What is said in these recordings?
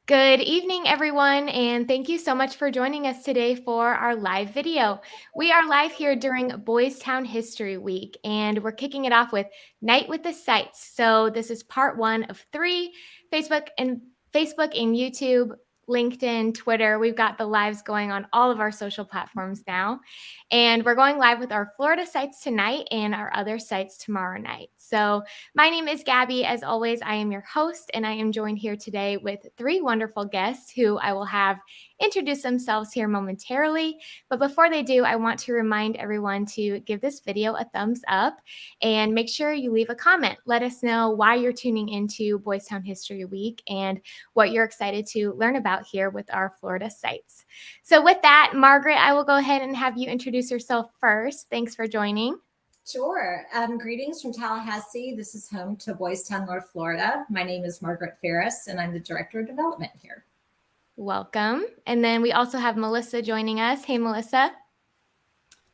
Good evening, everyone, and thank you so much for joining us today for our live video. We are live here during Boys Town History Week, and we're kicking it off with Night with the Sights. So this is part one of three. Facebook and YouTube, LinkedIn, Twitter. We've got the lives going on all of our social platforms now. And we're going live with our Florida sites tonight and our other sites tomorrow night. So my name is Gabby. As always, I am your host, and I am joined here today with three wonderful guests who I will have introduce themselves here momentarily. But before they do, I want to remind everyone to give this video a thumbs up and make sure you leave a comment. Let us know why you're tuning into Boys Town History Week and what you're excited to learn about here with our Florida sites. So, with that, Margaret, I will go ahead and have you introduce yourself first. Thanks for joining. Sure. Greetings from Tallahassee. This is home to Boys Town, North Florida. My name is Margaret Ferris, and I'm the Director of Development here. Welcome. And then we also have Melissa joining us. Hey, Melissa.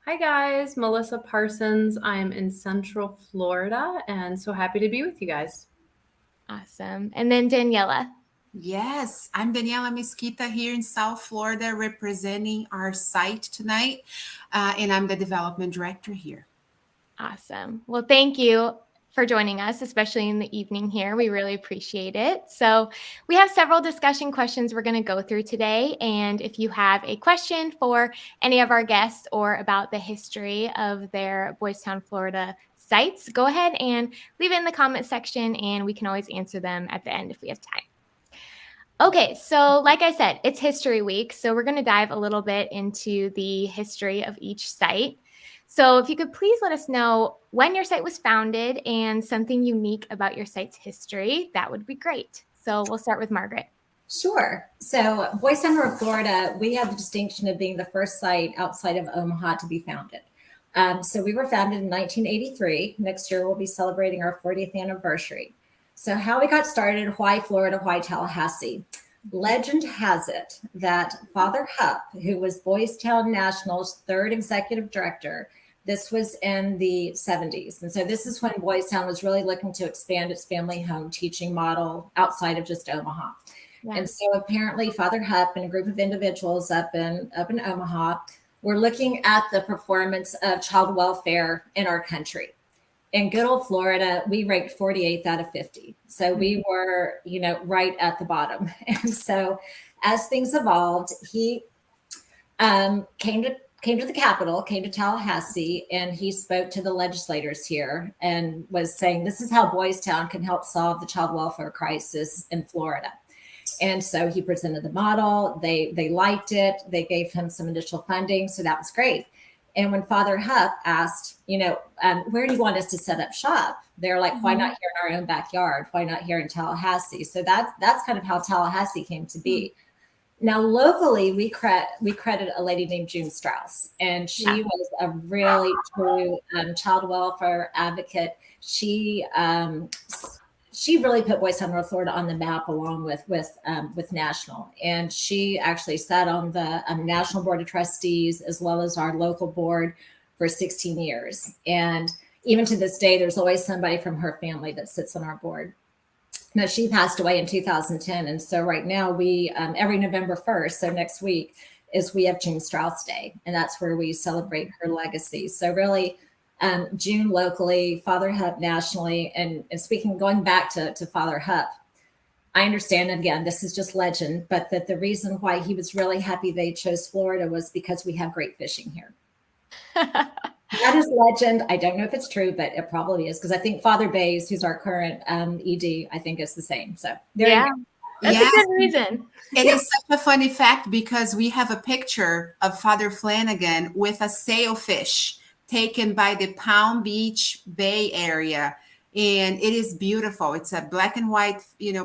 Hi guys, Melissa Parsons. I'm in Central Florida and so happy to be with you guys. Awesome. And then Daniela. Yes, I'm Daniela Mesquita here in South Florida representing our site tonight, and I'm the Development Director here. Awesome. Well, thank you for joining us, especially in the evening here. We really appreciate it. So we have several discussion questions we're going to go through today. And if you have a question for any of our guests or about the history of their Boys Town, Florida sites, go ahead and leave it in the comment section, and we can always answer them at the end if we have time. Okay, so like I said, it's History Week. So we're going to dive a little bit into the history of each site. So if you could please let us know when your site was founded and something unique about your site's history, that would be great. So we'll start with Margaret. Sure. So Boys Town, North Florida, we have the distinction of being the first site outside of Omaha to be founded. So we were founded in 1983. Next year, we'll be celebrating our 40th anniversary. So how we got started, why Florida, why Tallahassee? Legend has it that Father Hupp, who was Boys Town National's third executive director, this was in the 70s. And so this is when Boys Town was really looking to expand its family home teaching model outside of just Omaha. Yeah. And so apparently Father Hupp and a group of individuals up in Omaha were looking at the performance of child welfare in our country. In good old Florida, we ranked 48th out of 50. So we were, right at the bottom. And so as things evolved, he came to the Capitol, came to Tallahassee, and he spoke to the legislators here and was saying, this is how Boys Town can help solve the child welfare crisis in Florida. And so he presented the model. They liked it. They gave him some additional funding. So that was great. And when Father Hupp asked, where do you want us to set up shop? They're like, why not here in our own backyard? Why not here in Tallahassee? So that's kind of how Tallahassee came to be. Now, locally, we credit a lady named June Strauss, and she was a really true child welfare advocate. She really put Boys Town, North Florida on the map along with National. And she actually sat on the National Board of Trustees as well as our local board for 16 years. And even to this day, there's always somebody from her family that sits on our board. Now, she passed away in 2010. And so right now we, every November 1st, so next week, we have June Strauss Day. And that's where we celebrate her legacy. So really, June locally, Father Hupp nationally, and going back to Father Hupp, I understand, again, this is just legend, but that the reason why he was really happy they chose Florida was because we have great fishing here. That is legend. I don't know if it's true, but it probably is, because I think Father Bays, who's our current ED, I think is the same. So there you go. That's a good reason. It is such a funny fact because we have a picture of Father Flanagan with a sailfish taken by the Palm Beach Bay area. And it is beautiful. It's a black and white,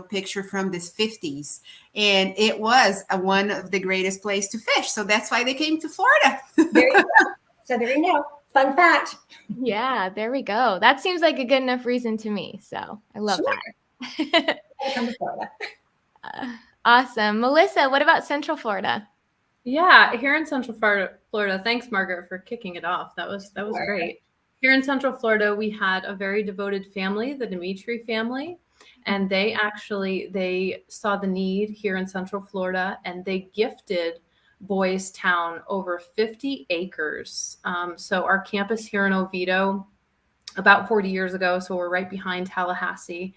picture from the 50s. And it was one of the greatest places to fish. So that's why they came to Florida. There you go. So there you go. Fun fact. Yeah, there we go. That seems like a good enough reason to me. So I love that. Come to Florida. Awesome. Melissa, what about Central Florida? Yeah, here in Central Florida, thanks, Margaret, for kicking it off. That was great. Here in Central Florida, we had a very devoted family, the Dimitri family. And they saw the need here in Central Florida, and they gifted Boys Town over 50 acres. So our campus here in Oviedo, about 40 years ago, so we're right behind Tallahassee,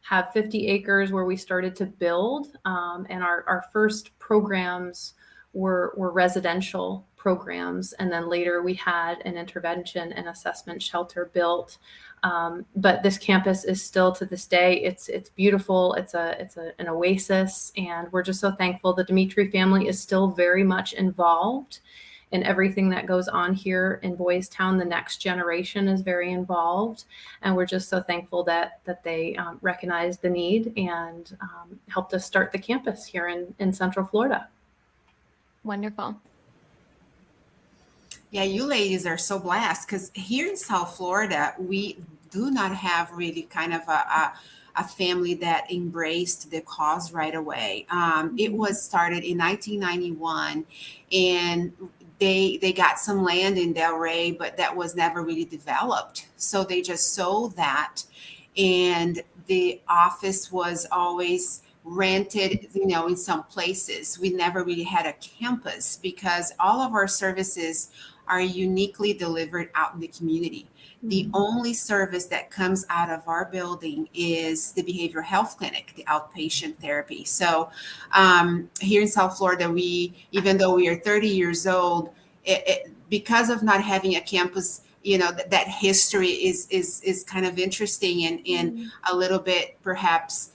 have 50 acres where we started to build. And our first programs were residential programs. And then later we had an intervention and assessment shelter built. But this campus is still, to this day, it's beautiful. It's an oasis. And we're just so thankful. The Dimitri family is still very much involved in everything that goes on here in Boys Town. The next generation is very involved. And we're just so thankful that they recognized the need and helped us start the campus here in Central Florida. Wonderful. Yeah, you ladies are so blessed because here in South Florida, we do not have really kind of a family that embraced the cause right away. It was started in 1991, and they got some land in Delray, but that was never really developed. So they just sold that, and the office was always rented, in some places. We never really had a campus because all of our services are uniquely delivered out in the community. The only service that comes out of our building is the behavioral health clinic, the outpatient therapy. So here in South Florida, even though we are 30 years old, because of not having a campus, that history is kind of interesting and a little bit perhaps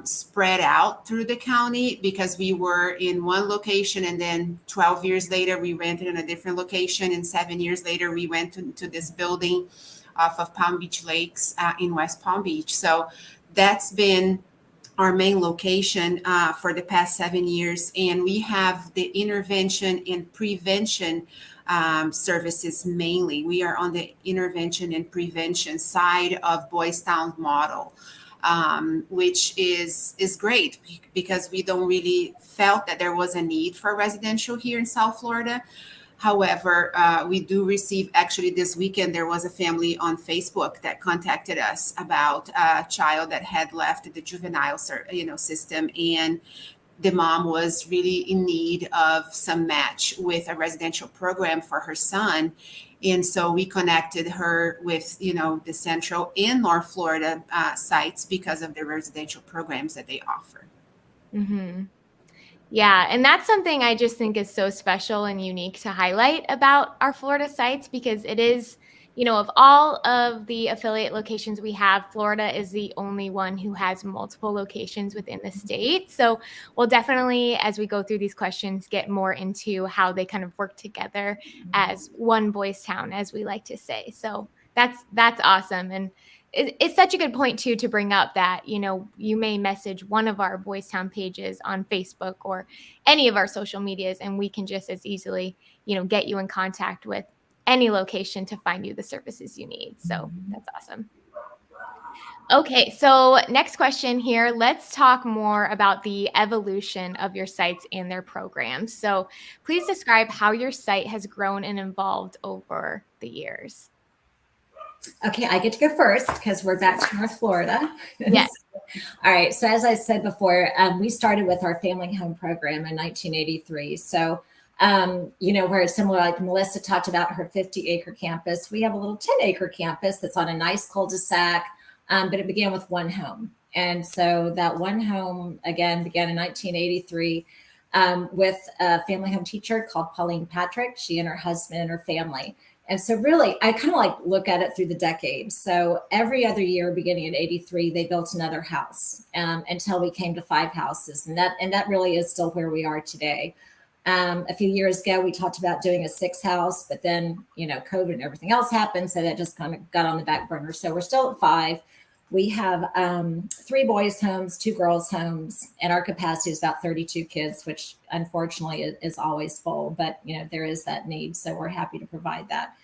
spread out through the county, because we were in one location and then 12 years later we rented in a different location, and 7 years later we went to this building off of Palm Beach Lakes in West Palm Beach. So that's been our main location for the past 7 years, and we have the intervention and prevention services mainly. We are on the intervention and prevention side of Boys Town model. Which is great because we don't really felt that there was a need for residential here in South Florida. However, we do receive, actually this weekend, there was a family on Facebook that contacted us about a child that had left the juvenile system, and the mom was really in need of some match with a residential program for her son. And so we connected her with, the Central and North Florida sites because of the residential programs that they offer. Mm-hmm. Yeah. And that's something I just think is so special and unique to highlight about our Florida sites, because it is, of all of the affiliate locations we have, Florida is the only one who has multiple locations within the state. So we'll definitely, as we go through these questions, get more into how they kind of work together as one Boys Town, as we like to say. So that's awesome. And it's such a good point too, to bring up that, you may message one of our Boys Town pages on Facebook or any of our social medias, and we can just as easily, get you in contact with any location to find you the services you need. So that's awesome. Okay, so next question here. Let's talk more about the evolution of your sites and their programs. So please describe how your site has grown and evolved over the years. Okay, I get to go first because we're back to North Florida. Yes. All right. So as I said before, we started with our family home program in 1983. So, where it's similar, like Melissa talked about her 50-acre campus, we have a little 10-acre campus that's on a nice cul-de-sac, but it began with one home. And so that one home, again, began in 1983 with a family home teacher called Pauline Patrick, she and her husband and her family. And so really, I kind of look at it through the decades. So every other year, beginning in 83, they built another house until we came to 5 houses. And that really is still where we are today. A few years ago, we talked about doing a 6th house, but then, COVID and everything else happened. So that just kind of got on the back burner. So we're still at 5. We have 3 boys' homes, 2 girls' homes, and our capacity is about 32 kids, which unfortunately is always full. But, there is that need. So we're happy to provide that.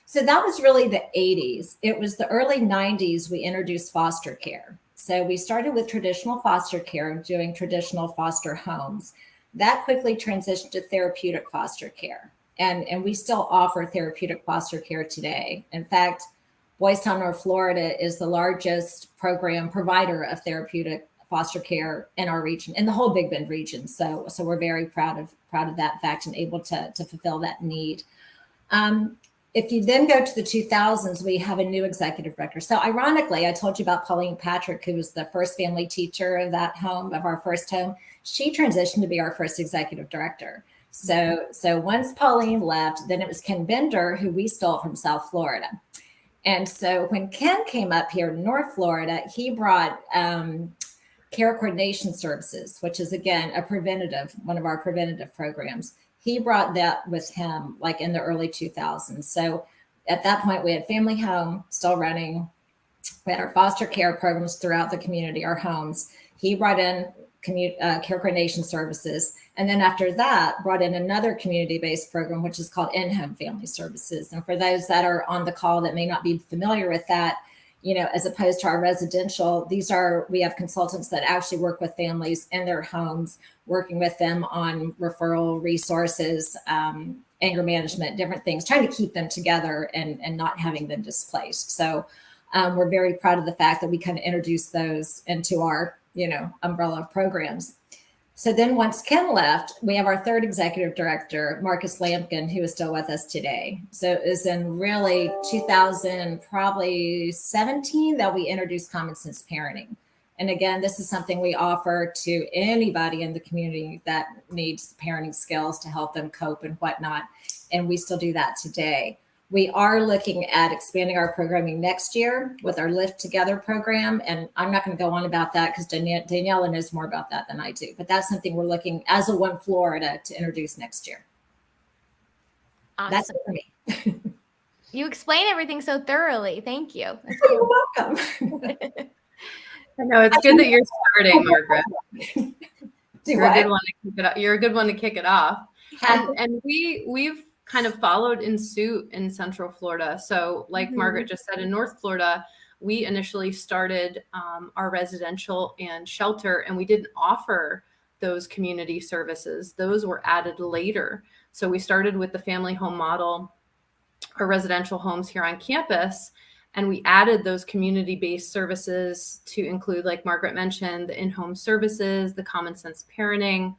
So that was really the 80s. It was the early 90s we introduced foster care. So we started with traditional foster care, doing traditional foster homes. That quickly transitioned to therapeutic foster care. And we still offer therapeutic foster care today. In fact, Boys Town, North Florida is the largest program provider of therapeutic foster care in our region, in the whole Big Bend region. So we're very proud of that fact and able to fulfill that need. If you then go to the 2000s, we have a new executive director. So ironically, I told you about Pauline Patrick, who was the first family teacher of that home, of our first home. She transitioned to be our first executive director. So once Pauline left, then it was Ken Bender, who we stole from South Florida. And so when Ken came up here to North Florida, he brought care coordination services, which is, again, one of our preventative programs. He brought that with him like in the early 2000s. So at that point, we had family home still running. We had our foster care programs throughout the community, our homes. He brought in care coordination services. And then after that, brought in another community-based program, which is called In-Home Family Services. And for those that are on the call that may not be familiar with that, as opposed to our residential, we have consultants that actually work with families in their homes, working with them on referral resources, anger management, different things, trying to keep them together and not having them displaced. So we're very proud of the fact that we kind of introduced those into our, umbrella of programs. So then once Ken left, we have our third executive director, Marcus Lampkin, who is still with us today. So it was in really 2017 that we introduced Common Sense Parenting. And again, this is something we offer to anybody in the community that needs parenting skills to help them cope and whatnot. And we still do that today. We are looking at expanding our programming next year with our Lift Together program. And I'm not going to go on about that because Daniela knows more about that than I do. But that's something we're looking as a One Florida to introduce next year. Awesome. That's it for me. You explain everything so thoroughly. Thank you. You're welcome. I know it's good that you're starting, Margaret. You're a good one to kick it off. And we've kind of followed in suit in Central Florida. So like Margaret just said, in North Florida, we initially started our residential and shelter, and we didn't offer those community services. Those were added later. So we started with the family home model, our residential homes here on campus, and we added those community-based services to include, like Margaret mentioned, the in-home services, the Common Sense Parenting,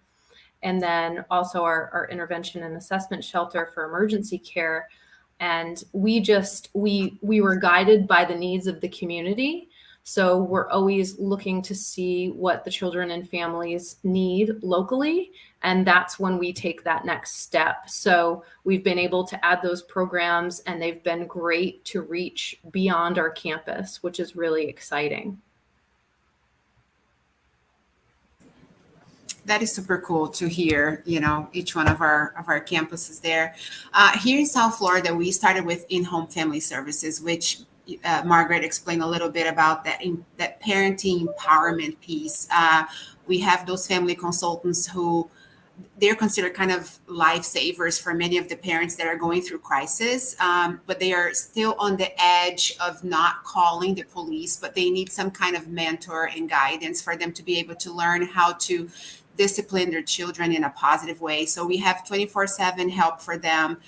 and then also our intervention and assessment shelter for emergency care. And we were guided by the needs of the community. So we're always looking to see what the children and families need locally. And that's when we take that next step. So we've been able to add those programs, and they've been great to reach beyond our campus, which is really exciting. That is super cool to hear, each one of our campuses there. Here in South Florida, we started with in-home family services, which Margaret explained a little bit about that parenting empowerment piece. We have those family consultants who they're considered kind of lifesavers for many of the parents that are going through crisis, but they are still on the edge of not calling the police, but they need some kind of mentor and guidance for them to be able to learn how to discipline their children in a positive way. So we have 24/7 help for them.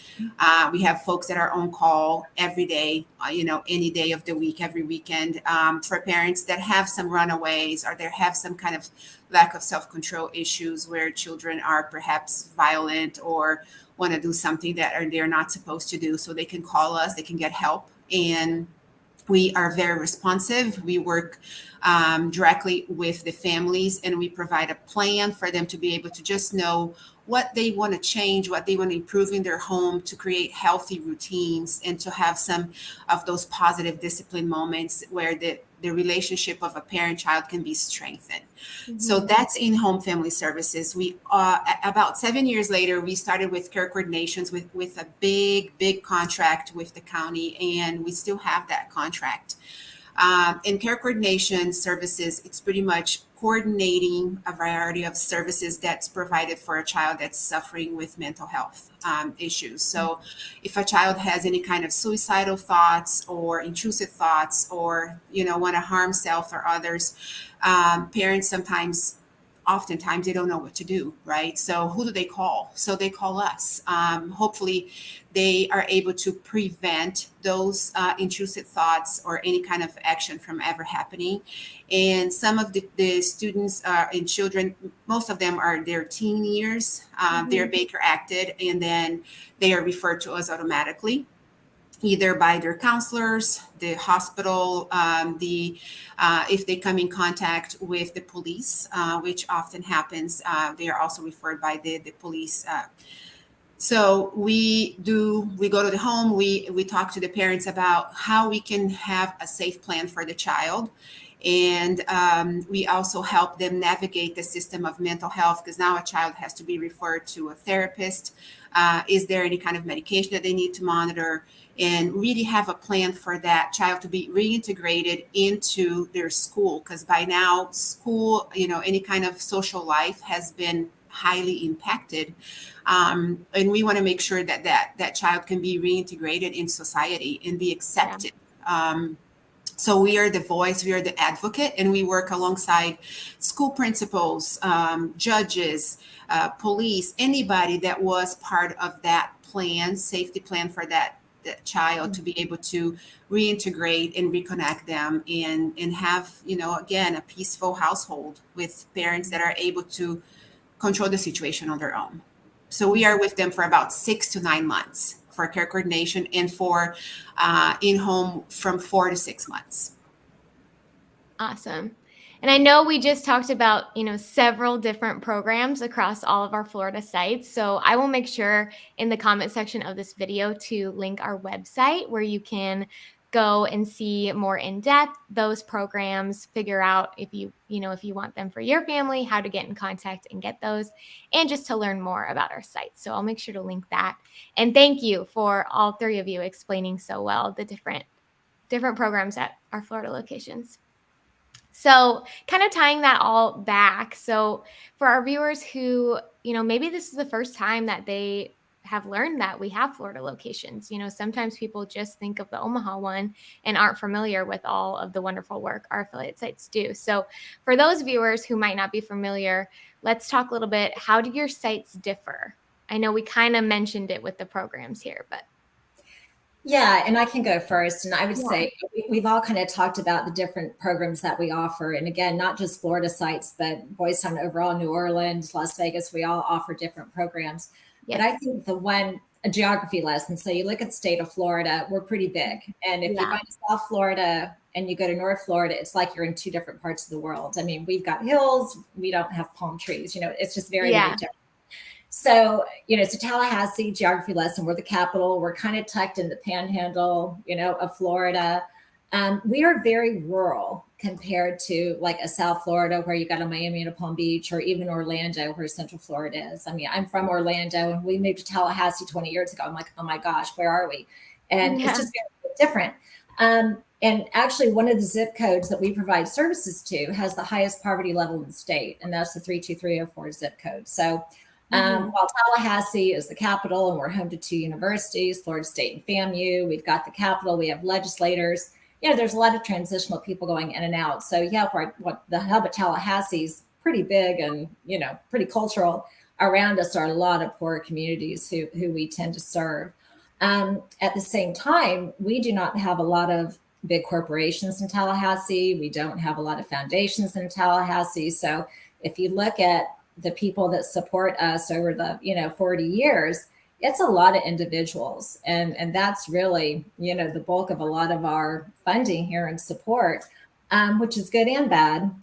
We have folks that are on call every day, any day of the week, every weekend, for parents that have some runaways or they have some kind of lack of self-control issues where children are perhaps violent or want to do something that they're not supposed to do. So they can call us, they can get help. And we are very responsive. We work directly with the families, and we provide a plan for them to be able to just know what they want to change, what they want to improve in their home to create healthy routines and to have some of those positive discipline moments where the relationship of a parent-child can be strengthened. Mm-hmm. So that's in-home family services. We about 7 years later, we started with care coordinations with a big contract with the county, and we still have that contract. In care coordination services, it's pretty much coordinating a variety of services that's provided for a child that's suffering with mental health issues. So if a child has any kind of suicidal thoughts or intrusive thoughts or, want to harm self or others, parents sometimes oftentimes they don't know what to do, right? So who do they call? So they call us. Hopefully they are able to prevent those intrusive thoughts or any kind of action from ever happening. And some of the students and children, most of them are their teen years. They're Baker acted, and then they are referred to us automatically, either by their counselors, the hospital, if they come in contact with the police, which often happens, they are also referred by the police. So we go to the home, we talk to the parents about how we can have a safe plan for the child. And we also help them navigate the system of mental health, because now a child has to be referred to a therapist. Is there any kind of medication that they need to monitor? And really have a plan for that child to be reintegrated into their school, because by now school, any kind of social life has been highly impacted, and we want to make sure that child can be reintegrated in society and be accepted. So we are the voice, we are the advocate, and we work alongside school principals, judges, police, anybody that was part of that plan, safety plan for that child, to be able to reintegrate and reconnect them and have, again, a peaceful household with parents that are able to control the situation on their own. So we are with them for about 6 to 9 months for care coordination, and for in-home from 4 to 6 months. Awesome. And I know we just talked about, several different programs across all of our Florida sites. So I will make sure in the comment section of this video to link our website where you can go and see more in depth those programs, figure out if you want them for your family, how to get in contact and get those, and just to learn more about our site. So I'll make sure to link that. And thank you for all three of you explaining so well the different programs at our Florida locations. So kind of tying that all back. So for our viewers who, maybe this is the first time that they have learned that we have Florida locations. Sometimes people just think of the Omaha one and aren't familiar with all of the wonderful work our affiliate sites do. So for those viewers who might not be familiar, let's talk a little bit. How do your sites differ? I know we kind of mentioned it with the programs here, but. Yeah, and I can go first. And I would say we've all kind of talked about the different programs that we offer. And again, not just Florida sites, but Boys Town overall, New Orleans, Las Vegas, we all offer different programs. Yes. But I think a geography lesson. So you look at the state of Florida, we're pretty big. And if you go to South Florida and you go to North Florida, it's like you're in two different parts of the world. I mean, we've got hills, we don't have palm trees, it's just very, very different. So, it's a Tallahassee geography lesson. We're the capital. We're kind of tucked in the panhandle, of Florida. We are very rural compared to like a South Florida where you got a Miami and a Palm Beach, or even Orlando where Central Florida is. I mean, I'm from Orlando and we moved to Tallahassee 20 years ago. I'm like, oh my gosh, where are we? And it's just very different. And actually one of the zip codes that we provide services to has the highest poverty level in the state. And that's the 32304 zip code. So while Tallahassee is the capital and we're home to 2 universities, Florida State and FAMU, we've got the capital, we have legislators, there's a lot of transitional people going in and out. So what the hub of Tallahassee is pretty big and, pretty cultural. Around us are a lot of poor communities who we tend to serve. At the same time, we do not have a lot of big corporations in Tallahassee. We don't have a lot of foundations in Tallahassee. So if you look at the people that support us over the 40 years, it's a lot of individuals, and that's really the bulk of a lot of our funding here and support, which is good and bad.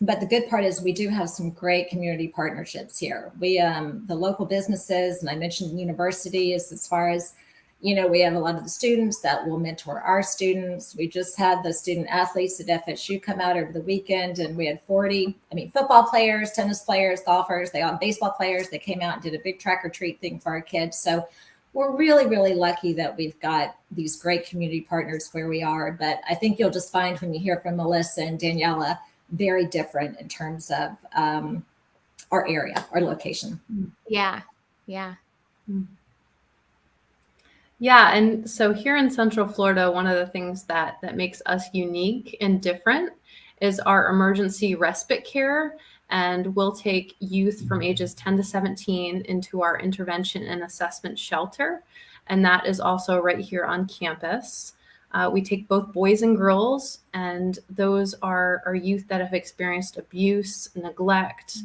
But the good part is we do have some great community partnerships here. We the local businesses, and I mentioned universities, as far as we have a lot of the students that will mentor our students. We just had the student athletes at FSU come out over the weekend, and we had 40, football players, tennis players, golfers, baseball players. They came out and did a big track or treat thing for our kids. So we're really, really lucky that we've got these great community partners where we are. But I think you'll just find when you hear from Melissa and Daniela, very different in terms of our area, our location. Yeah. Yeah. Yeah, and so here in Central Florida, one of the things that makes us unique and different is our emergency respite care and we'll take youth from ages 10 to 17 into our intervention and assessment shelter. And that is also right here on campus. We take both boys and girls, and those are youth that have experienced abuse, neglect,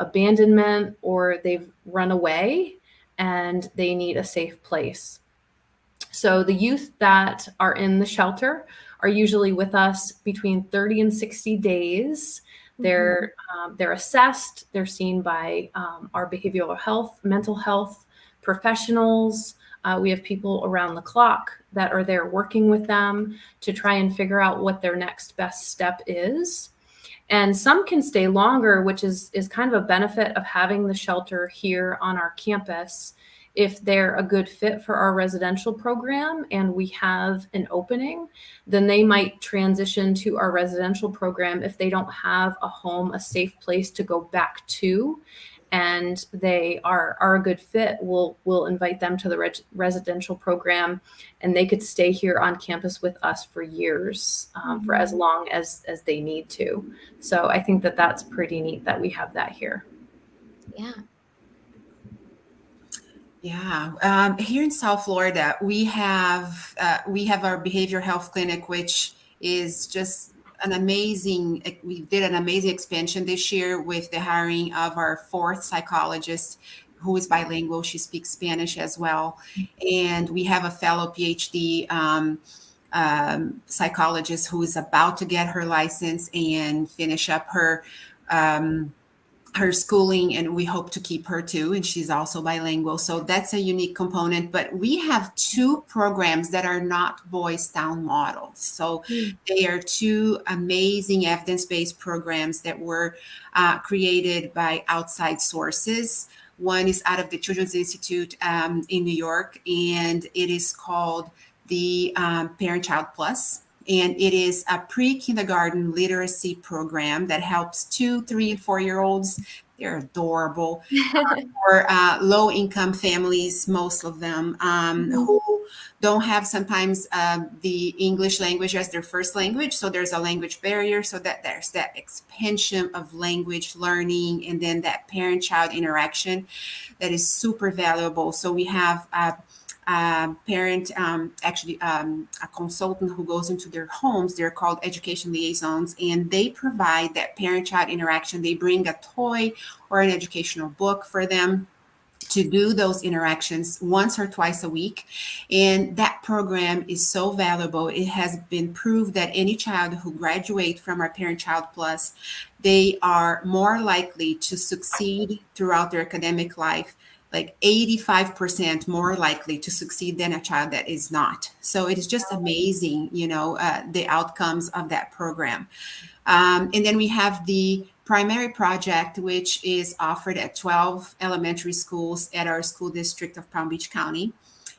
abandonment, or they've run away and they need a safe place. So the youth that are in the shelter are usually with us between 30 and 60 days. They're assessed. They're seen by our behavioral health, mental health professionals. We have people around the clock that are there working with them to try and figure out what their next best step is. And some can stay longer, which is kind of a benefit of having the shelter here on our campus. If they're a good fit for our residential program and we have an opening, then they might transition to our residential program if they don't have a home, a safe place to go back to, and they are a good fit. We'll invite them to the residential program, and they could stay here on campus with us for years, for as long as they need to. So I think that that's pretty neat that we have that here. Yeah. Yeah, here in South Florida, we have our behavioral health clinic, which is just an amazing. We did an amazing expansion this year with the hiring of our fourth psychologist, who is bilingual. She speaks Spanish as well, and we have a fellow PhD psychologist who is about to get her license and finish up her schooling, and we hope to keep her too. And she's also bilingual. So that's a unique component. But we have two programs that are not Boys Town models. So they are two amazing evidence-based programs that were created by outside sources. One is out of the Children's Institute in New York, and it is called the Parent-Child Plus. And it is a pre-kindergarten literacy program that helps 2, 3, and 4-year-olds. They're adorable. For low-income families, most of them, who don't have sometimes the English language as their first language. So there's a language barrier, so that there's that expansion of language learning, and then that parent-child interaction that is super valuable. So we have parent, a consultant who goes into their homes. They're called education liaisons, and they provide that parent-child interaction. They bring a toy or an educational book for them to do those interactions once or twice a week. And that program is so valuable. It has been proved that any child who graduates from our Parent-Child Plus, they are more likely to succeed throughout their academic life, like 85% more likely to succeed than a child that is not. So it is just amazing, the outcomes of that program. And then we have the primary project, which is offered at 12 elementary schools at our school district of Palm Beach County.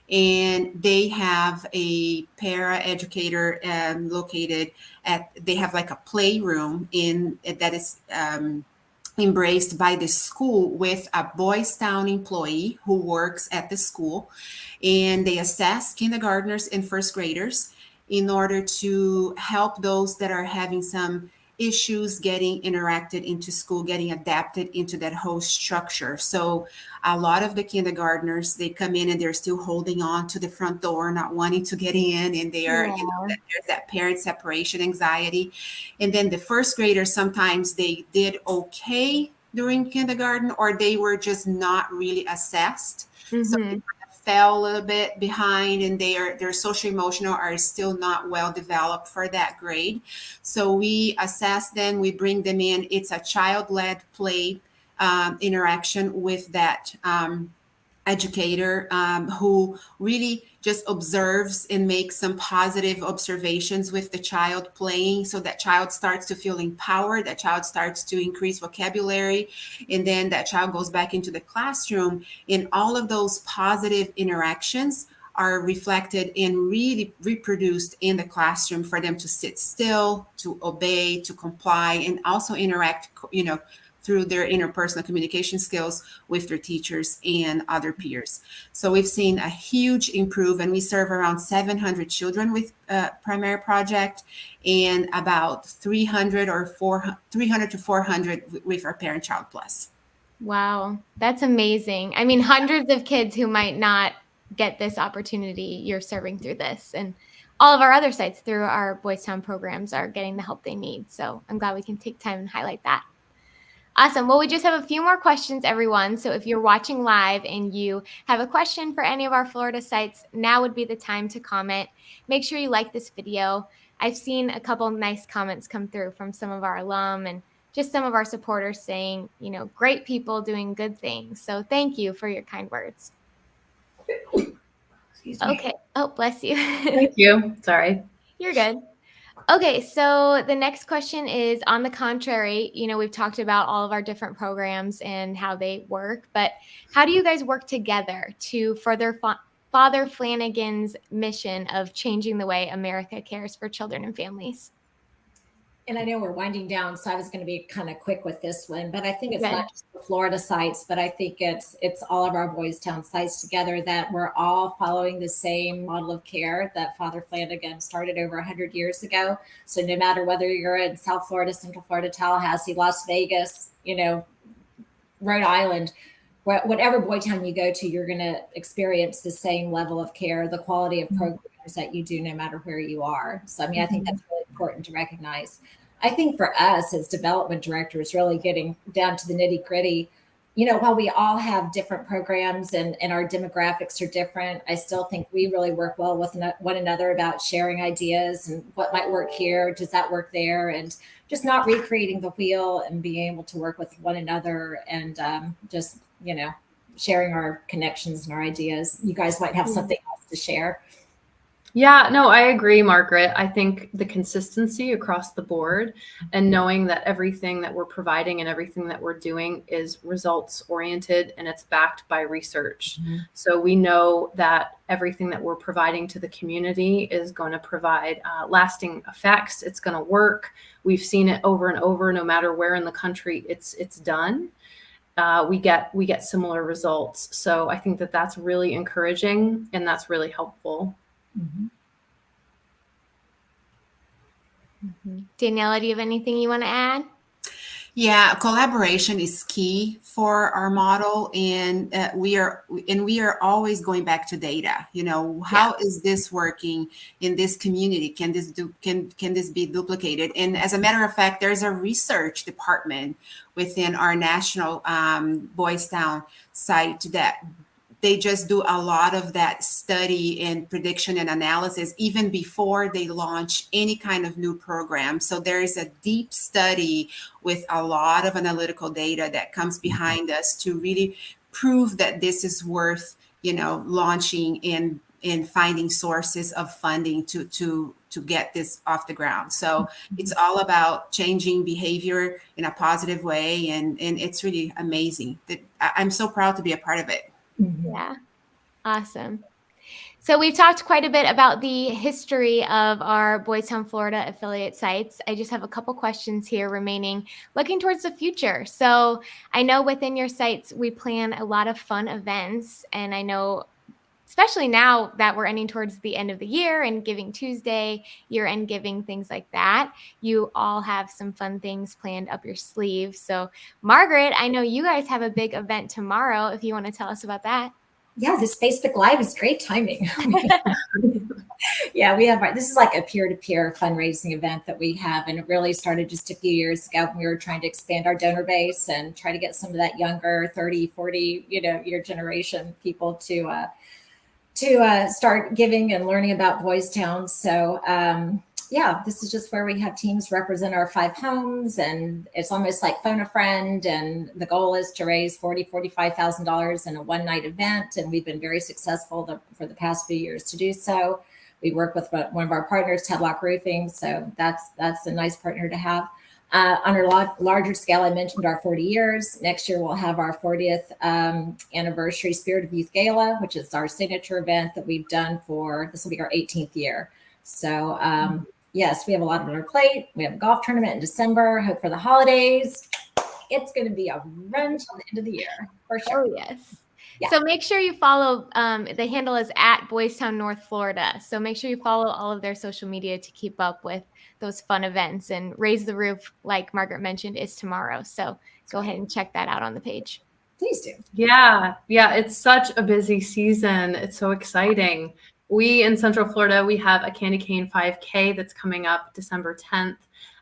And they have a para educator located they have like a playroom that is embraced by the school with a Boys Town employee who works at the school, and they assess kindergartners and first graders in order to help those that are having some issues getting interacted into school, getting adapted into that whole structure. So a lot of the kindergartners, they come in and they're still holding on to the front door, not wanting to get in, and they are, there's that parent separation anxiety. And then the first graders, sometimes they did okay during kindergarten, or they were just not really assessed. So they fell a little bit behind, and their social emotional are still not well developed for that grade. So we assess them, we bring them in. It's a child-led play interaction with that educator who really just observes and makes some positive observations with the child playing, so that child starts to feel empowered, that child starts to increase vocabulary, and then that child goes back into the classroom, and all of those positive interactions are reflected and really reproduced in the classroom for them to sit still, to obey, to comply, and also interact, through their interpersonal communication skills with their teachers and other peers. So we've seen a huge improvement. We serve around 700 children with Primary Project, and about 300 to 400 with our Parent Child Plus. Wow, that's amazing. I mean, hundreds of kids who might not get this opportunity you're serving through this, and all of our other sites through our Boys Town programs are getting the help they need. So I'm glad we can take time and highlight that. Awesome. Well, we just have a few more questions, everyone. So if you're watching live and you have a question for any of our Florida sites, now would be the time to comment. Make sure you like this video. I've seen a couple nice comments come through from some of our alum and just some of our supporters saying, you know, great people doing good things. So thank you for your kind words. Excuse me. Okay. Oh, bless you. Thank you. Sorry. You're good. Okay, so the next question is, on the contrary, you know, we've talked about all of our different programs and how they work, but how do you guys work together to further Father Flanagan's mission of changing the way America cares for children and families? And I know we're winding down, so I was going to be kind of quick with this one, but I think it's Good. not just the Florida sites, but I think it's all of our Boys Town sites together, that we're all following the same model of care that Father Flanagan started over 100 years ago. So no matter whether you're in South Florida, Central Florida, Tallahassee, Las Vegas, you know, Rhode Island, whatever Boy Town you go to, you're going to experience the same level of care, the quality of programs that you do no matter where you are. So, I mean, I think that's really important to recognize. I think for us as development directors, really getting down to the nitty gritty, you know, while we all have different programs and our demographics are different, I still think we really work well with one another about sharing ideas and what might work here, does that work there, and just not recreating the wheel and being able to work with one another and just, you know, sharing our connections and our ideas. You guys might have something else to share. Yeah, no, I agree, Margaret. I think the consistency across the board and knowing that everything that we're providing and everything that we're doing is results oriented and it's backed by research. Mm-hmm. So we know that everything that we're providing to the community is going to provide lasting effects. It's going to work. We've seen it over and over, no matter where in the country it's done. We get similar results. So I think that that's really encouraging and that's really helpful. Mm-hmm. Daniela, do you have anything you want to add? Yeah, collaboration is key for our model, and we are always going back to data. You know, how is this working in this community? Can this be duplicated? And as a matter of fact, there's a research department within our national Boys Town site that they just do a lot of that study and prediction and analysis even before they launch any kind of new program. So there is a deep study with a lot of analytical data that comes behind us to really prove that this is worth, you know, launching and finding sources of funding to get this off the ground. So it's all about changing behavior in a positive way. And it's really amazing that I'm so proud to be a part of it. Yeah. Awesome. So we've talked quite a bit about the history of our Boys Town Florida affiliate sites. I just have a couple questions here remaining, looking towards the future. So I know within your sites, we plan a lot of fun events. And I know, especially now that we're ending towards the end of the year and Giving Tuesday, year-end giving, things like that, you all have some fun things planned up your sleeve. So Margaret, I know you guys have a big event tomorrow, if you want to tell us about that. Yeah, this Facebook Live is great timing. Yeah, this is like a peer-to-peer fundraising event that we have, and it really started just a few years ago when we were trying to expand our donor base and try to get some of that younger 30, 40, year generation people to start giving and learning about Boys Town. So yeah, this is just where we have teams represent our 5 homes, and it's almost like phone a friend. And the goal is to raise $45,000 in a one-night event. And we've been very successful for the past few years to do so. We work with one of our partners, Tedlock Roofing. So that's a nice partner to have. On a larger scale, I mentioned our 40 years. Next year, we'll have our 40th anniversary Spirit of Youth Gala, which is our signature event that we've done this will be our 18th year. So yes, we have a lot on our plate. We have a golf tournament in December. Hope for the holidays. it's going to be a run till the end of the year for sure. Oh, yes. Yeah. So make sure you follow, the handle is at Boys Town, North Florida. So make sure you follow all of their social media to keep up with those fun events. And Raise the Roof, like Margaret mentioned, is tomorrow. So go ahead and check that out on the page. Please do. Yeah, it's such a busy season. It's so exciting. We in Central Florida, we have a Candy Cane 5K that's coming up December 10th.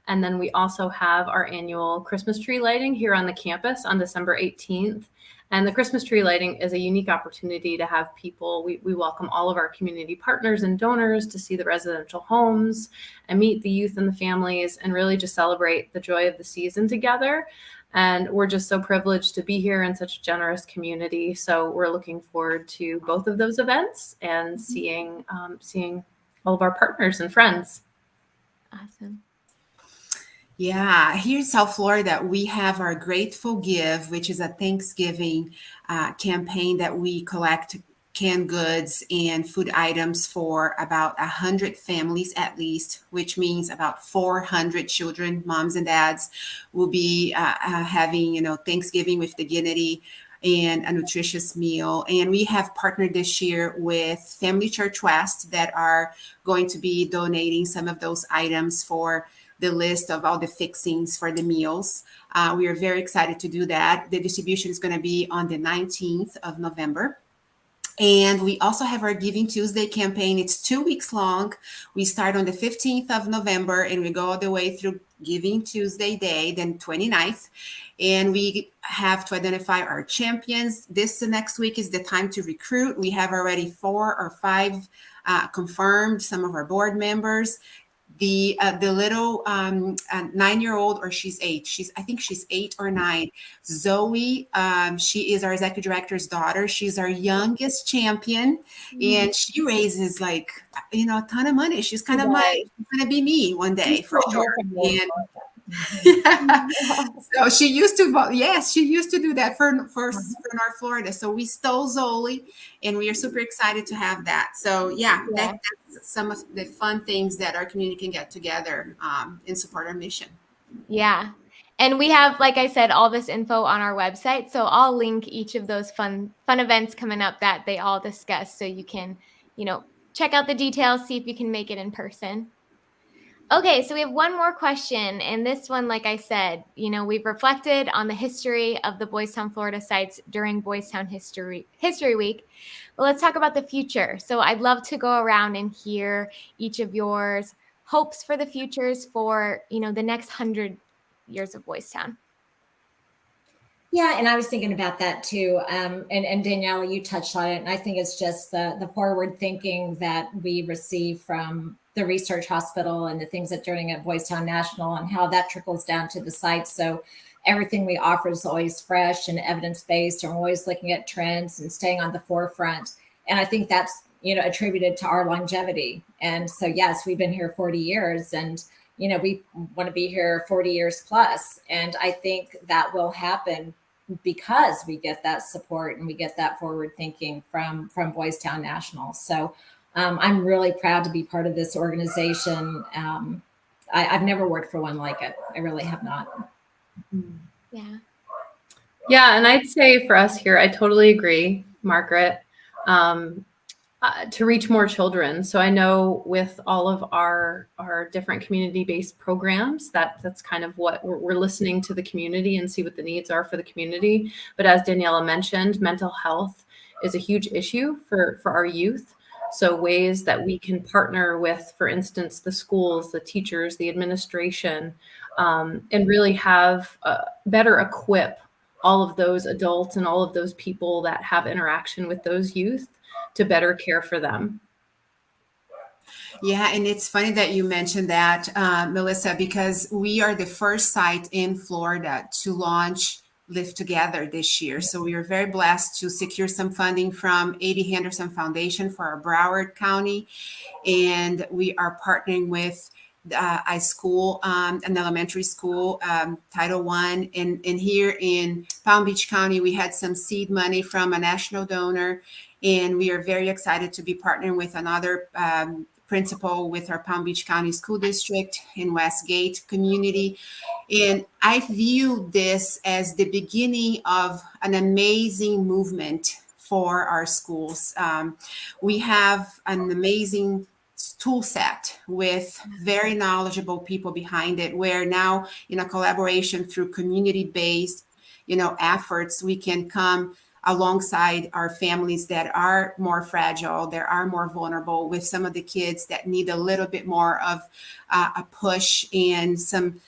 And then we also have our annual Christmas tree lighting here on the campus on December 18th. And the Christmas tree lighting is a unique opportunity to have people, we welcome all of our community partners and donors to see the residential homes and meet the youth and the families and really just celebrate the joy of the season together. And we're just so privileged to be here in such a generous community. So we're looking forward to both of those events and seeing all of our partners and friends. Awesome. Yeah, here in South Florida, we have our Grateful Give, which is a Thanksgiving campaign that we collect canned goods and food items for about 100 families at least, which means about 400 children, moms and dads, will be having, Thanksgiving with dignity and a nutritious meal. And we have partnered this year with Family Church West that are going to be donating some of those items for the list of all the fixings for the meals. We are very excited to do that. The distribution is going to be on the 19th of November. And we also have our Giving Tuesday campaign. It's 2 weeks long. We start on the 15th of November and we go all the way through Giving Tuesday day, then 29th. And we have to identify our champions. This next week is the time to recruit. We have already 4 or 5 confirmed, some of our board members. The little 9-year-old, or she's 8. I think she's 8 or 9. Zoe, she is our executive director's daughter. She's our youngest champion, and she raises a ton of money. She's kind of she's gonna be me one day for sure. And so she used to vote. Yes, she used to do that for North Florida. So we stole Zoe, and we are super excited to have that. So that's some of the fun things that our community can get together and support our mission. Yeah. And we have, like I said, all this info on our website. So I'll link each of those fun events coming up that they all discuss. So you can, check out the details, see if you can make it in person. Okay, so we have one more question. And this one, like I said, we've reflected on the history of the Boys Town, Florida sites during Boys Town History Week. But let's talk about the future. So I'd love to go around and hear each of yours hopes for the futures for, the next 100 years of Boys Town. Yeah, and I was thinking about that too. And Daniela, you touched on it. And I think it's just the forward thinking that we receive from the research hospital and the things that doing at Boys Town National and how that trickles down to the site. So everything we offer is always fresh and evidence-based, and we're always looking at trends and staying on the forefront. And I think that's, attributed to our longevity. And so, yes, we've been here 40 years and, we want to be here 40 years plus. And I think that will happen because we get that support and we get that forward thinking from Boys Town National. So I'm really proud to be part of this organization. I've never worked for one like it. I really have not. Yeah. Yeah. And I'd say for us here, I totally agree, Margaret, to reach more children. So I know with all of our different community-based programs, that's kind of what we're listening to the community and see what the needs are for the community. But as Daniela mentioned, mental health is a huge issue for our youth. So ways that we can partner with, for instance, the schools, the teachers, the administration, and really have better equip all of those adults and all of those people that have interaction with those youth to better care for them. Yeah, and it's funny that you mentioned that, Melissa, because we are the first site in Florida to launch Live Together this year. So we are very blessed to secure some funding from A.D. Henderson Foundation for our Broward County. And we are partnering with a school, an elementary school, Title I. And here in Palm Beach County, we had some seed money from a national donor. And we are very excited to be partnering with another principal with our Palm Beach County School District in Westgate community. And I view this as the beginning of an amazing movement for our schools. We have an amazing tool set with very knowledgeable people behind it, where now in a collaboration through community-based, efforts, we can come alongside our families that are more fragile, that are more vulnerable, with some of the kids that need a little bit more of a push and some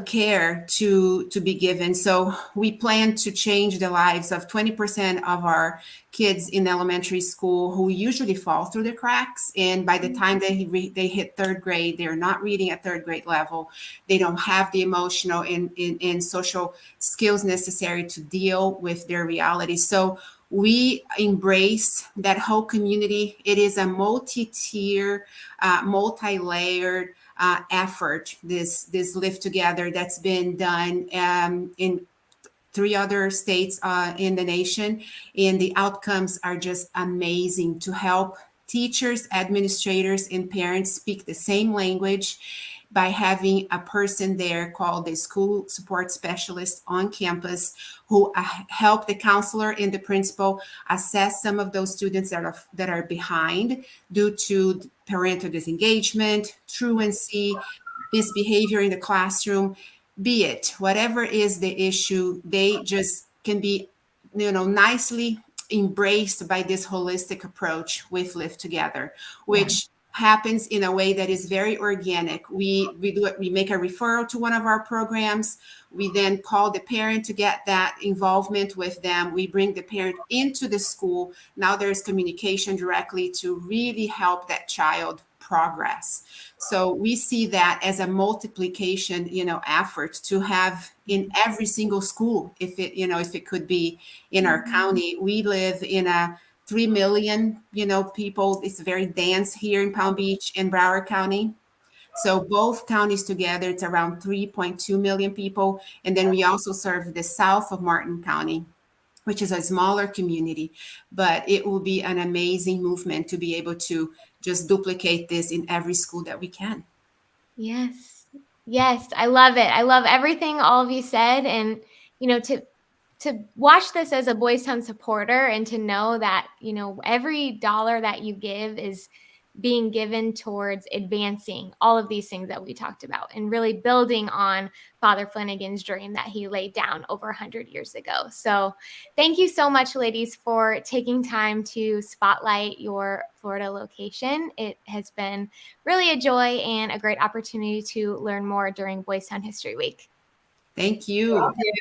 care to be given. So we plan to change the lives of 20% of our kids in elementary school who usually fall through the cracks. And by the time they hit third grade, they're not reading at third grade level. They don't have the emotional and social skills necessary to deal with their reality. So we embrace that whole community. It is a multi-tier, multi-layered effort, this Live Together, that's been done in 3 other states in the nation. And the outcomes are just amazing to help teachers, administrators, and parents speak the same language by having a person there called the school support specialist on campus who help the counselor and the principal assess some of those students that are behind due to parental disengagement, truancy, misbehavior in the classroom. Be it whatever is the issue, they just can be, nicely embraced by this holistic approach with Live Together, which happens in a way that is very organic. We make a referral to one of our programs. We then call the parent to get that involvement with them. We bring the parent into the school. Now there's communication directly to really help that child progress. So we see that as a multiplication, effort to have in every single school, if it could be in our county. We live in a 3 million, people. It's very dense here in Palm Beach and Broward County. So both counties together, it's around 3.2 million people. And then we also serve the south of Martin County, which is a smaller community, but it will be an amazing movement to be able to just duplicate this in every school that we can. Yes. Yes. I love it. I love everything all of you said. And, to watch this as a Boys Town supporter and to know that, every dollar that you give is being given towards advancing all of these things that we talked about and really building on Father Flanagan's dream that he laid down over 100 years ago. So thank you so much, ladies, for taking time to spotlight your Florida location. It has been really a joy and a great opportunity to learn more during Boys Town History Week. Thank you.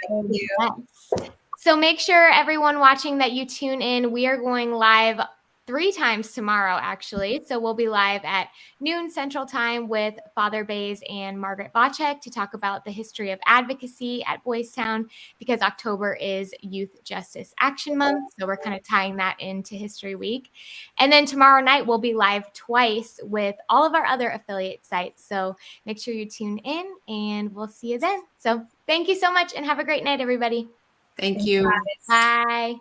Thank you. Yes. So make sure everyone watching that you tune in. We are going live 3 times tomorrow, actually. So we'll be live at noon Central Time with Father Bays and Margaret Bocek to talk about the history of advocacy at Boys Town, because October is Youth Justice Action Month. So we're kind of tying that into History Week. And then tomorrow night, we'll be live twice with all of our other affiliate sites. So make sure you tune in and we'll see you then. So thank you so much and have a great night, everybody. Thank you. Bye.